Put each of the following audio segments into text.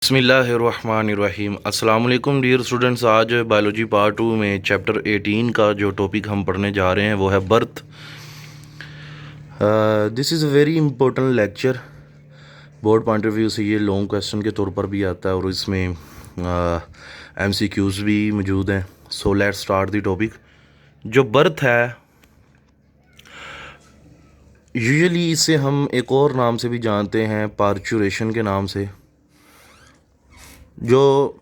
बिस्मिल्लाहिर्रहमानिर्रहीम। अस्सलाम वालेकुम डियर स्टूडेंट्स। आज बायोलॉजी पार्ट 2 में चैप्टर 18 का जो टॉपिक हम पढ़ने जा रहे हैं वो है birth. This is a very important lecture. Board point of view से ये लॉन्ग क्वेश्चन के तौर पर भी आता है और इसमें MCQs भी मौजूद हैं। सो लेट्स स्टार्ट द टॉपिक। जो बर्थ है, यूजुअली इसे हम एक और नाम से भी जानते हैं, पार्चुरेशन के नाम से। जो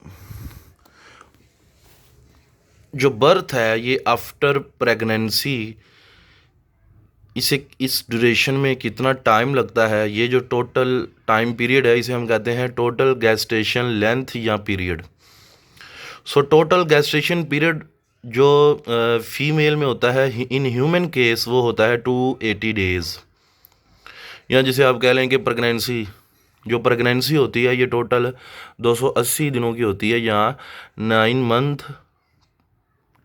बर्थ है ये आफ्टर प्रेगनेंसी, इसे इस ड्यूरेशन में कितना टाइम लगता है, ये जो टोटल टाइम पीरियड है इसे हम कहते हैं टोटल गैस्टेशन लेंथ या period. So total gestation period जो फीमेल में होता है इन ह्यूमन केस वो होता है 280 डेज़, या जिसे आप कह लें कि प्रेगनेंसी जो प्रेगनेंसी होती है ये टोटल 280 दिनों की होती है, या 9 मंथ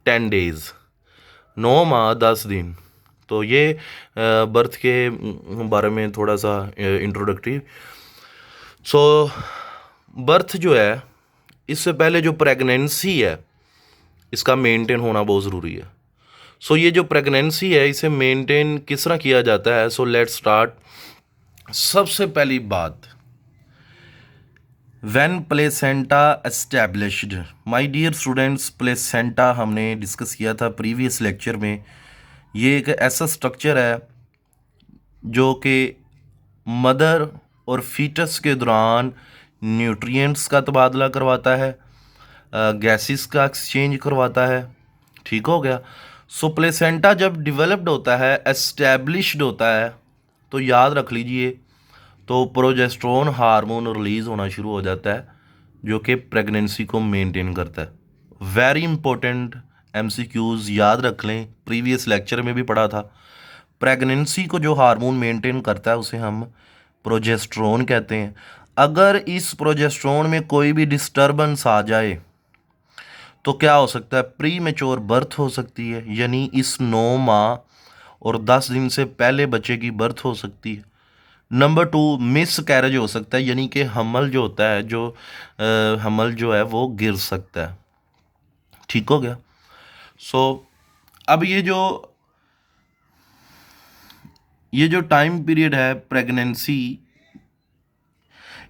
10 डेज़, 9 माह 10 दिन। तो ये बर्थ के बारे में थोड़ा सा इंट्रोडक्टरी। सो बर्थ जो है, इससे पहले जो प्रेगनेंसी है इसका मेंटेन होना बहुत ज़रूरी है। सो ये जो प्रेगनेंसी है इसे मेंटेन किस तरह किया जाता है। So let's start. सबसे पहली बात, when placenta established. My dear students, placenta हमने डिस्कस किया था प्रीवियस लेक्चर में। ये एक ऐसा स्ट्रक्चर है जो कि मदर और फीटस के दौरान न्यूट्रिएंट्स का तबादला करवाता है, गैसेस का एक्सचेंज करवाता है। ठीक हो गया। सो प्लेसेंटा जब डेवलप्ड होता है, एस्टैब्लिश्ड होता है, तो याद रख लीजिए, तो प्रोजेस्टेरोन हार्मोन रिलीज़ होना शुरू हो जाता है जो कि प्रेगनेंसी को मेंटेन करता है। वेरी इंपॉर्टेंट MCQs याद रख लें, प्रीवियस लेक्चर में भी पढ़ा था। प्रेगनेंसी को जो हार्मोन मेंटेन करता है उसे हम प्रोजेस्टेरोन कहते हैं। अगर इस प्रोजेस्टेरोन में कोई भी डिस्टर्बेंस आ जाए तो क्या हो सकता है, प्री मैच्योर बर्थ हो सकती है, यानी इस 9 माह और 10 दिन से पहले बच्चे की बर्थ हो सकती है। नंबर 2, मिस कैरेज हो सकता है, यानी कि हमल जो होता है हमल जो है वो गिर सकता है। ठीक हो गया। सो अब ये जो टाइम पीरियड है प्रेगनेंसी,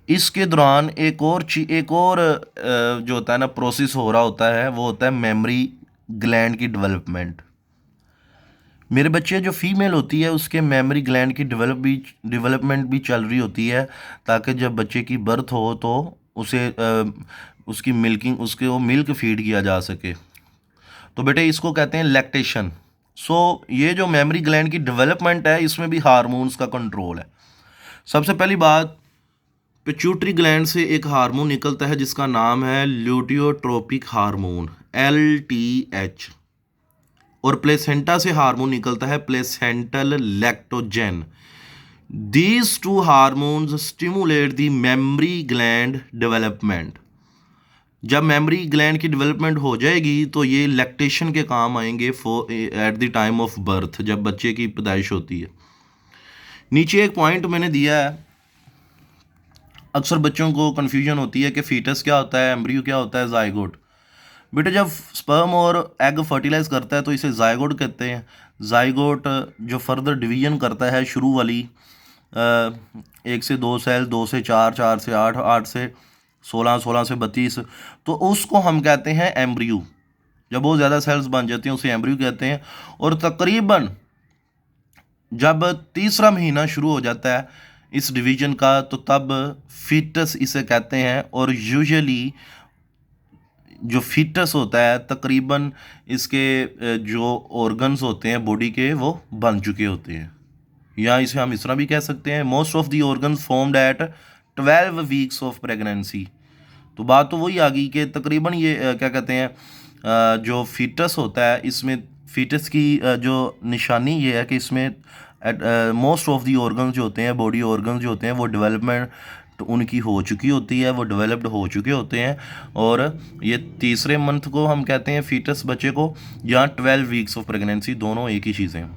इसके दौरान एक और जो होता है ना प्रोसेस हो रहा होता है, वो होता है मेमोरी ग्लैंड की डेवलपमेंट। मेरे बच्चे जो फीमेल होती है उसके मेमोरी ग्लैंड की डेवलपमेंट भी चल रही होती है, ताकि जब बच्चे की बर्थ हो तो उसकी मिल्किंग, उसके वो मिल्क फीड किया जा सके। तो बेटे इसको कहते हैं लैक्टेशन। सो ये जो मेमोरी ग्लैंड की डेवलपमेंट है इसमें भी हार्मोन्स का कंट्रोल है। सबसे पहली बात, पिट्यूटरी ग्लैंड से एक हार्मोन निकलता है जिसका नाम है ल्यूटियोट्रोपिक हार्मोन, LTH। और प्लेसेंटा से हार्मोन निकलता है placental lactogen. These two hormones stimulate the memory gland development. जब मेमोरी ग्लैंड की डेवलपमेंट हो जाएगी तो ये लैक्टेशन के काम आएंगे at the time of birth, जब बच्चे की पैदाइश होती है। नीचे एक पॉइंट मैंने दिया है, अक्सर बच्चों को कन्फ्यूजन होती है कि फीटस क्या होता है, एम्ब्रियो क्या होता है, जायगोट। बेटे जब स्पर्म और एग फर्टिलाइज करता है तो इसे जायगोट कहते हैं। जायगोट जो फर्दर डिवीजन करता है, शुरू वाली 1 से 2 सेल, 2 से 4, 4 से 8, 8 से 16, 16 से 32, तो उसको हम कहते हैं एम्ब्रियो। जब बहुत ज़्यादा सेल्स बन जाती हैं उसे एम्ब्रियो कहते हैं। और तकरीबन जब तीसरा महीना शुरू हो जाता है इस डिवीजन का, तो तब फीटस इसे कहते हैं। और यूजुअली जो फीटस होता है तकरीबन इसके जो ऑर्गन्स होते हैं बॉडी के वो बन चुके होते हैं, या इसे हम इस तरह भी कह सकते हैं, most of the organs formed at 12 weeks of pregnancy. तो बात तो वही आ गई कि तकरीबन ये क्या कहते हैं, जो फीटस होता है इसमें फीटस की जो निशानी ये है कि इसमें मोस्ट ऑफ दी ऑर्गन्स जो होते हैं, बॉडी ऑर्गन्स जो होते हैं, वो डेवलपमेंट उनकी हो चुकी होती है, वो डेवलप्ड हो चुके होते हैं। और ये तीसरे मंथ को हम कहते हैं फीटस बच्चे को, या 12 वीक्स ऑफ प्रेगनेंसी, दोनों एक ही चीज़ें हैं।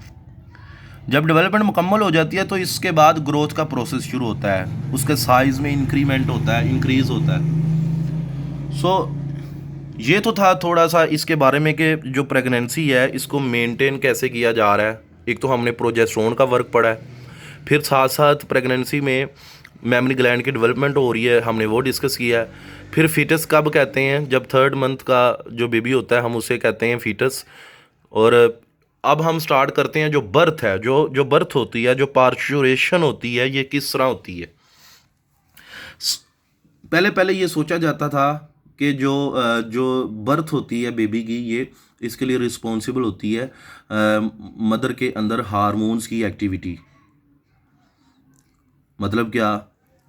जब डेवलपमेंट मुकम्मल हो जाती है तो इसके बाद ग्रोथ का प्रोसेस शुरू होता है, उसके साइज़ में इंक्रीमेंट होता है, इंक्रीज़ होता है। ये तो था थोड़ा सा इसके बारे में कि जो प्रेगनेंसी है इसको मेंटेन कैसे किया जा रहा है। एक तो हमने प्रोजेस्टेरोन का वर्क पढ़ा है, फिर साथ साथ प्रेगनेंसी में मेमरी ग्लैंड की डेवलपमेंट हो रही है, हमने वो डिस्कस किया है। फिर फीटस कब कहते हैं, जब 3rd मंथ का जो बेबी होता है हम उसे कहते हैं फीटस। और अब हम स्टार्ट करते हैं जो बर्थ है, जो बर्थ होती है, जो पार्चुरेशन होती है, ये किस तरह होती है। पहले पहले ये सोचा जाता था कि जो बर्थ होती है बेबी की, ये इसके लिए रिस्पॉन्सिबल होती है मदर के अंदर हार्मोन्स की एक्टिविटी। मतलब क्या,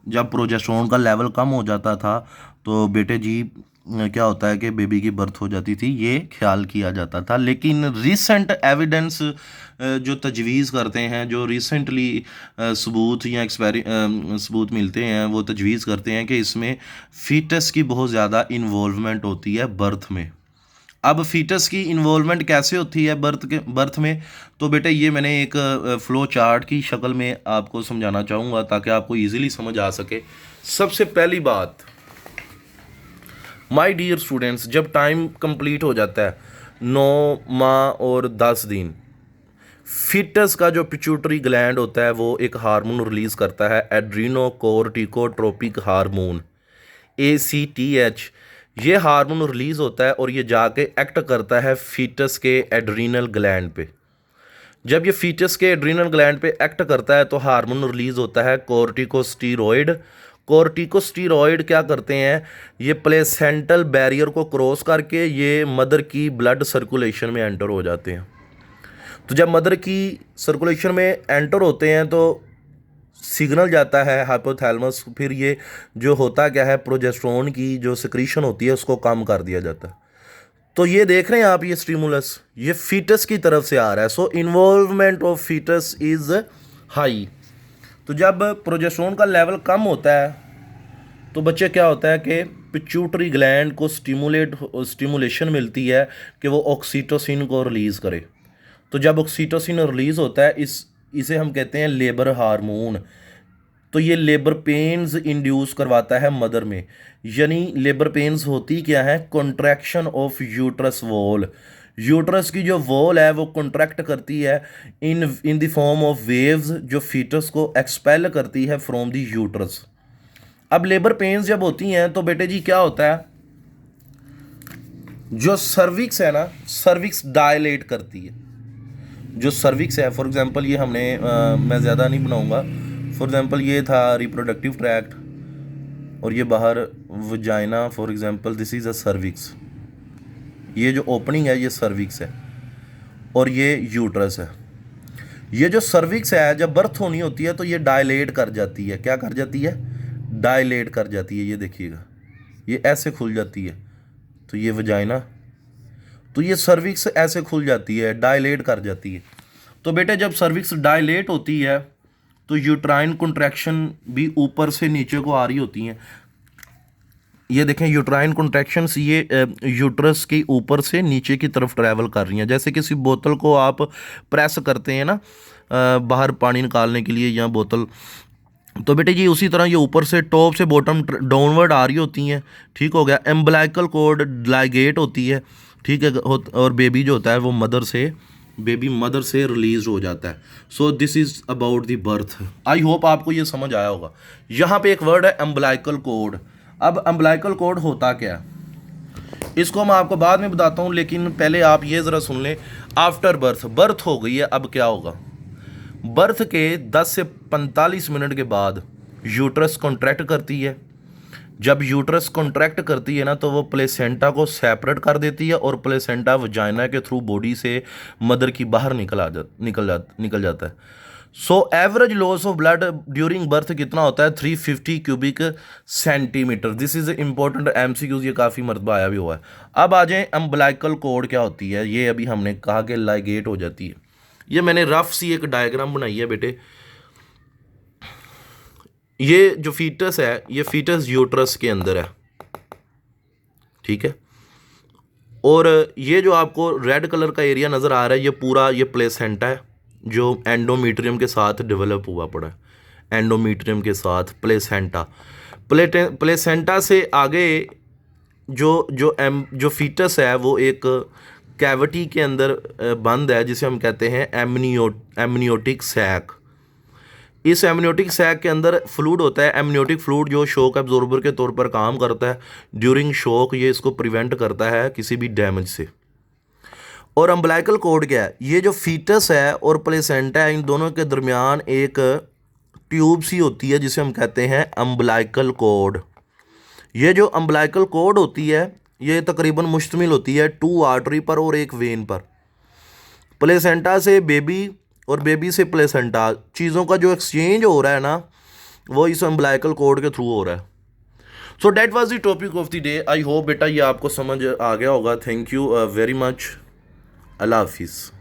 जब प्रोजेस्टेरोन का लेवल कम हो जाता था तो बेटे जी क्या होता है कि बेबी की बर्थ हो जाती थी, ये ख्याल किया जाता था। लेकिन रिसेंट एविडेंस जो तजवीज़ करते हैं, जो रिसेंटली सबूत या सबूत मिलते हैं, वो तजवीज़ करते हैं कि इसमें फीटस की बहुत ज़्यादा इन्वॉल्वमेंट होती है बर्थ में। अब फीटस की इन्वॉल्वमेंट कैसे होती है बर्थ में, तो बेटे ये मैंने एक फ्लो चार्ट की शक्ल में आपको समझाना चाहूँगा ताकि आपको इजीली समझ आ सके। सबसे पहली बात, माय डियर स्टूडेंट्स, जब टाइम कंप्लीट हो जाता है 9 माह और 10 दिन, फीटस का जो पिट्यूटरी ग्लैंड होता है वो एक हार्मोन रिलीज़ करता है, एड्रीनोकोर्टिकोट्रोपिक हार्मोन, ACTH। ये हार्मोन रिलीज़ होता है और ये जाके एक्ट करता है फीटस के एड्रीनल ग्लैंड पे। जब ये फीटस के एड्रीनल ग्लैंड पे एक्ट करता है तो हार्मोन रिलीज़ होता है कोर्टिकोस्टीरॉइड। कोर्टिकोस्टीरॉइड क्या करते हैं, ये प्लेसेंटल बैरियर को क्रॉस करके ये मदर की ब्लड सर्कुलेशन में एंटर हो जाते हैं। तो जब मदर की सर्कुलेशन में एंटर होते हैं तो सिग्नल जाता है हाइपोथैलेमस, फिर ये जो होता क्या है, प्रोजेस्टेरोन की जो सिक्रीशन होती है उसको कम कर दिया जाता है। तो ये देख रहे हैं आप, ये स्टिमुलस ये फीटस की तरफ से आ रहा है। So involvement of foetus is high. तो जब प्रोजेस्टेरोन का लेवल कम होता है तो बच्चे क्या होता है कि पिट्यूटरी ग्लैंड को स्टिमुलेशन मिलती है कि वो ऑक्सीटोसिन को रिलीज़ करे। तो जब ऑक्सीटोसिन रिलीज़ होता है, इसे हम कहते हैं लेबर हार्मोन। तो ये लेबर पेन्स इंड्यूस करवाता है मदर में। यानी लेबर पेन्स होती क्या है, contraction of uterus wall. Uterus की जो वॉल है वो कॉन्ट्रैक्ट करती है in the form of waves, जो फीटस को एक्सपेल करती है फ्रॉम द यूट्रस। अब लेबर पेन्स जब होती हैं तो बेटे जी क्या होता है, जो सर्विक्स है ना, सर्विक्स डायलेट करती है। जो सर्विक्स है, फॉर एग्जांपल ये हमने मैं ज़्यादा नहीं बनाऊंगा, फॉर एग्जांपल ये था रिप्रोडक्टिव ट्रैक्ट और ये बाहर vagina, for example this is a cervix. ये जो ओपनिंग है ये सर्विक्स है और ये यूट्रस है। ये जो सर्विक्स है जब बर्थ होनी होती है तो ये डायलेट कर जाती है। क्या कर जाती है, डायलेट कर जाती है। ये देखिएगा, ये ऐसे खुल जाती है। तो ये वजाइना, तो ये सर्विक्स ऐसे खुल जाती है, डायलेट कर जाती है। तो बेटे जब सर्विक्स डायलेट होती है तो यूट्राइन कॉन्ट्रैक्शन भी ऊपर से नीचे को आ रही होती हैं। ये देखें, यूट्राइन कॉन्ट्रैक्शंस ये यूट्रस के ऊपर से नीचे की तरफ ट्रैवल कर रही हैं। जैसे किसी बोतल को आप प्रेस करते हैं ना बाहर पानी निकालने के लिए, या बोतल, तो बेटे जी उसी तरह ये ऊपर से टॉप से बॉटम डाउनवर्ड आ रही होती हैं। ठीक हो गया। एम्बलाइकल कॉर्ड डायलेट होती है, ठीक है, और बेबी जो होता है वो बेबी मदर से रिलीज हो जाता है। So this is about the birth. I hope आपको ये समझ आया होगा। यहाँ पे एक वर्ड है एम्बलाइकल कॉर्ड। अब एम्बलाइकल कॉर्ड होता क्या है इसको मैं आपको बाद में बताता हूँ, लेकिन पहले आप ये ज़रा सुन लें। आफ्टर बर्थ हो गई है, अब क्या होगा, बर्थ के 10 से 45 मिनट के बाद यूट्रस कॉन्ट्रैक्ट करती है। जब यूट्रस कॉन्ट्रैक्ट करती है ना तो वो प्लेसेंटा को सेपरेट कर देती है और प्लेसेंटा वजाइना के थ्रू बॉडी से मदर की बाहर निकल जाता है। So average loss of blood during birth कितना होता है, 350 cubic centimetre. This is important MCQs, ये काफ़ी मरतबा आया भी हुआ है। अब आ जाए अम्बलाइकल कॉर्ड क्या होती है। ये अभी हमने कहा कि लाइगेट हो जाती है। ये मैंने रफ सी एक डायग्राम बनाई है बेटे। ये जो फीटस है, ये फीटस यूट्रस के अंदर है, ठीक है। और ये जो आपको रेड कलर का एरिया नज़र आ रहा है, ये पूरा ये प्लेसेंटा है जो एंडोमीट्रियम के साथ डेवलप हुआ पड़ा है, एंडोमीट्रियम के साथ प्लेसेंटा। प्लेसेंटा से आगे जो फीटस है वो एक कैविटी के अंदर बंद है, जिसे हम कहते हैं एमनियोटिक सैक। इस एमनियोटिक सैक के अंदर फ्लूइड होता है, एमनियोटिक फ्लूइड, जो शॉक एब्जॉर्बर के तौर पर काम करता है। ड्यूरिंग शॉक ये इसको प्रिवेंट करता है किसी भी डैमेज से। और अम्बलाइकल कॉर्ड क्या है? ये जो फीटस है और प्लेसेंटा है, इन दोनों के दरमियान एक ट्यूब सी होती है जिसे हम कहते हैं अम्बलाइकल कॉर्ड। ये जो अम्बलाइकल कॉर्ड होती है ये तकरीबन मुश्तमिल होती है 2 आर्टरी पर और 1 वेन पर। प्लेसेंटा से बेबी और बेबी से प्लेसेंटा, चीज़ों का जो एक्सचेंज हो रहा है ना, वो इस अम्बलाइकल कॉर्ड के थ्रू हो रहा है। So that was the topic of the day. I hope बेटा ये आपको समझ आ गया होगा। Thank you very much. अल्लाह हाफिज़।